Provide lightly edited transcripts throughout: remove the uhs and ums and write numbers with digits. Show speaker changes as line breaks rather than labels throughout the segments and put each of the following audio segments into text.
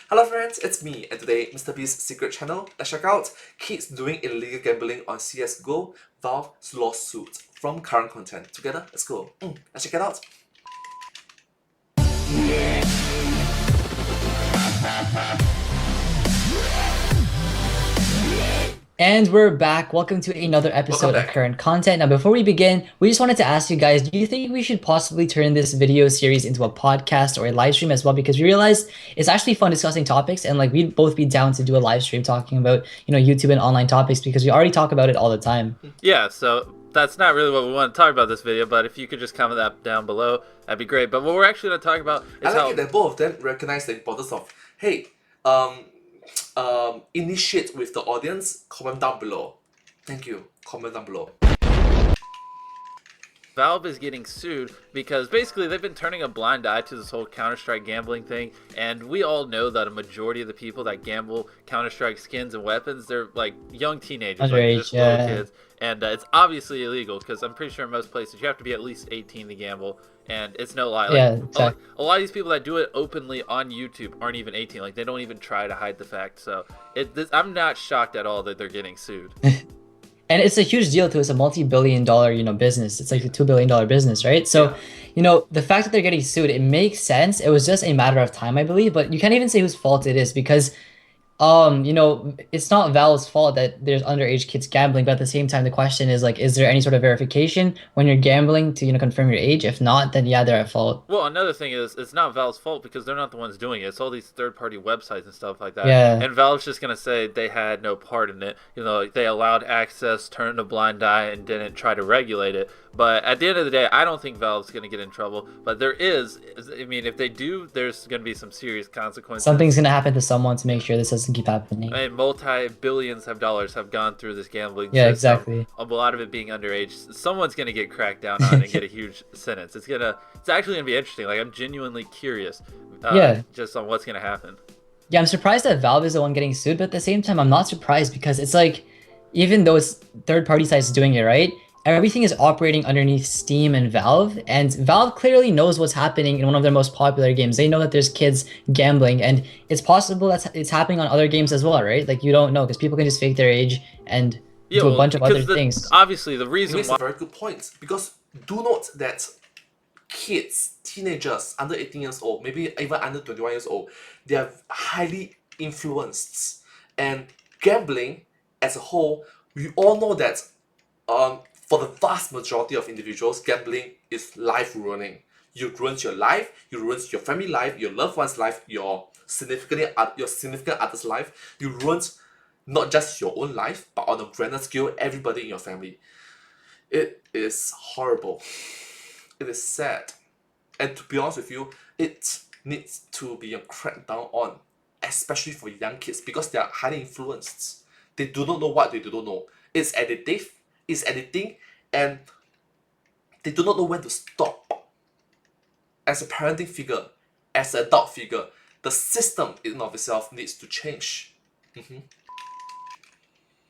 Hello friends, it's me, and today Mr. Beast's secret channel. Let's check out kids doing illegal gambling on CSGO, Valve's lawsuit from current content. Together, let's go. Let's check it out.
And we're back. Welcome to another episode of Current Content. Now, before we begin, we just wanted to ask you guys, do you think we should possibly turn this video series into a podcast or a live stream as well? Because we realized it's actually fun discussing topics, and like we'd both be down to do a live stream talking about, YouTube and online topics because we already talk about it all the time.
Yeah, so that's not really what we want to talk about this video, but if you could just comment that down below, that'd be great. But what we're actually going to talk about is
I like it that both of them recognize the importance of, hey, initiate with the audience. Comment down below. Thank you. Comment down below.
Valve is getting sued because basically they've been turning a blind eye to this whole Counter-Strike gambling thing, and we all know that a majority of the people that gamble Counter-Strike skins and weapons, they're like young teenagers,
Underage,
just little kids, and it's obviously illegal because I'm pretty sure in most places you have to be at least 18 to gamble, and it's no lie. Like,
Yeah, exactly.
a lot of these people that do it openly on YouTube aren't even 18. Like, they don't even try to hide the fact. So I'm not shocked at all that they're getting sued.
And it's a huge deal too. It's a multi-billion-dollar, business. It's like a $2 billion business, right? So, the fact that they're getting sued, it makes sense. It was just a matter of time, I believe. But you can't even say whose fault it is because, it's not Valve's fault that there's underage kids gambling. But at the same time, the question is like, is there any sort of verification when you're gambling to, confirm your age? If not, then yeah, they're at fault.
Well, another thing is, it's not Valve's fault because they're not the ones doing it. It's all these third-party websites and stuff like that.
Yeah.
And Valve's just gonna say they had no part in it. They allowed access, turned a blind eye, and didn't try to regulate it. But at the end of the day, I don't think Valve's gonna get in trouble. But if they do, there's gonna be some serious consequences.
Something's gonna happen to someone to make sure this doesn't keep happening.
I mean, multi-billions of dollars have gone through this gambling
Yeah,
system.
exactly.
A lot of it being underage. Someone's gonna get cracked down on and get a huge sentence. It's actually gonna be interesting. Like, I'm genuinely curious, just on what's gonna happen.
Yeah, I'm surprised that Valve is the one getting sued, but at the same time, I'm not surprised because it's like, even though it's third-party sites doing it, right? Everything is operating underneath Steam and Valve clearly knows what's happening in one of their most popular games. They know that there's kids gambling, and it's possible that it's happening on other games as well, right? Like, you don't know because people can just fake their age and do a bunch of other things.
Obviously, the reason
It's a very good point because do note that kids, teenagers under 18 years old, maybe even under 21 years old, they are highly influenced. And gambling as a whole, we all know that for the vast majority of individuals, gambling is life ruining. You ruin your life, you ruin your family life, your loved one's life, your significant other's life. You ruin not just your own life, but on a grander scale, everybody in your family. It is horrible. It is sad. And to be honest with you, it needs to be cracked down on, especially for young kids, because they are highly influenced. They do not know what they do not know. It's addictive, it's addicting, and they do not know when to stop. As a parenting figure, as an adult figure, the system in and of itself needs to change.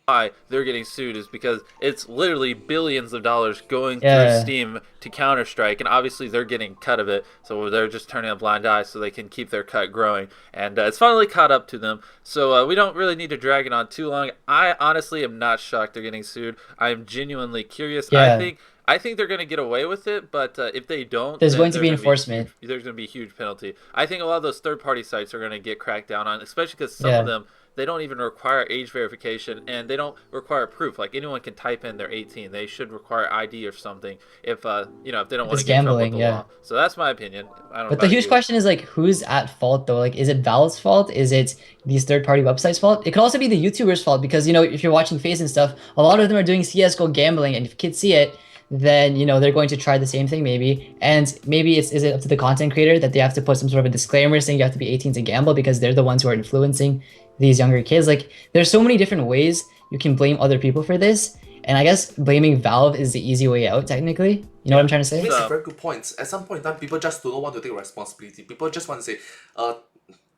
Why they're getting sued is because it's literally billions of dollars going through Steam to Counter-Strike, and obviously they're getting cut of it, so they're just turning a blind eye so they can keep their cut growing, and it's finally caught up to them, so we don't really need to drag it on too long. I honestly am not shocked they're getting sued. I'm genuinely curious. I think they're going to get away with it, but if they don't,
there's going to be enforcement.
There's going to be a huge penalty. I think a lot of those third-party sites are going to get cracked down on, especially because some of them, they don't even require age verification, and they don't require proof. Like, anyone can type in they're 18. They should require ID or something if if they don't want to get in trouble with the law. So that's my opinion. I don't know.
But the huge question is, like, who's at fault though? Like, is it Valve's fault? Is it these third-party websites' fault? It could also be the YouTubers' fault because, if you're watching FaZe and stuff, a lot of them are doing CSGO gambling, and if kids see it, then they're going to try the same thing maybe, and maybe is it up to the content creator that they have to put some sort of a disclaimer saying you have to be 18 to gamble because they're the ones who are influencing these younger kids. Like, there's so many different ways you can blame other people for this, and I guess blaming Valve is the easy way out technically. You know what I'm trying to say?
It's a very good point. At some point in time, people just don't want to take responsibility. People just want to say,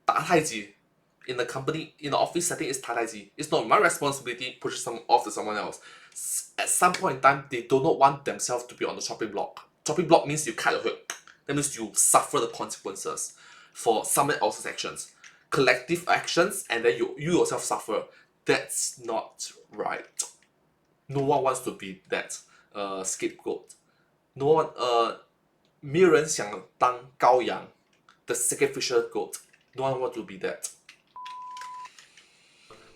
打太极 in the company, in the office setting, is 打太极. It's not my responsibility, push some off to someone else. At some point in time, they do not want themselves to be on the chopping block. Chopping block means you cut your hook. That means you suffer the consequences for someone else's actions. collective actions and then you yourself suffer. That's not right. No one wants to be that scapegoat. No one 没有人想当羔羊 the sacrificial goat. No one wants to be that.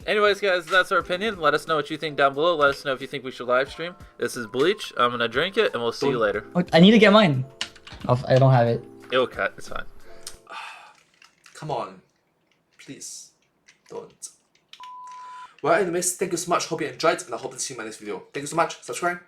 Anyways, guys, that's our opinion. Let us know what you think down below. Let us know if you think we should live stream. This is Bleach. I'm gonna drink it, and we'll see you later.
Oh, I need to get mine. I don't have it.
It'll cut. It's fine.
Come on. Please. Don't. Well, anyways, thank you so much. Hope you enjoyed, and I hope to see you in my next video. Thank you so much. Subscribe.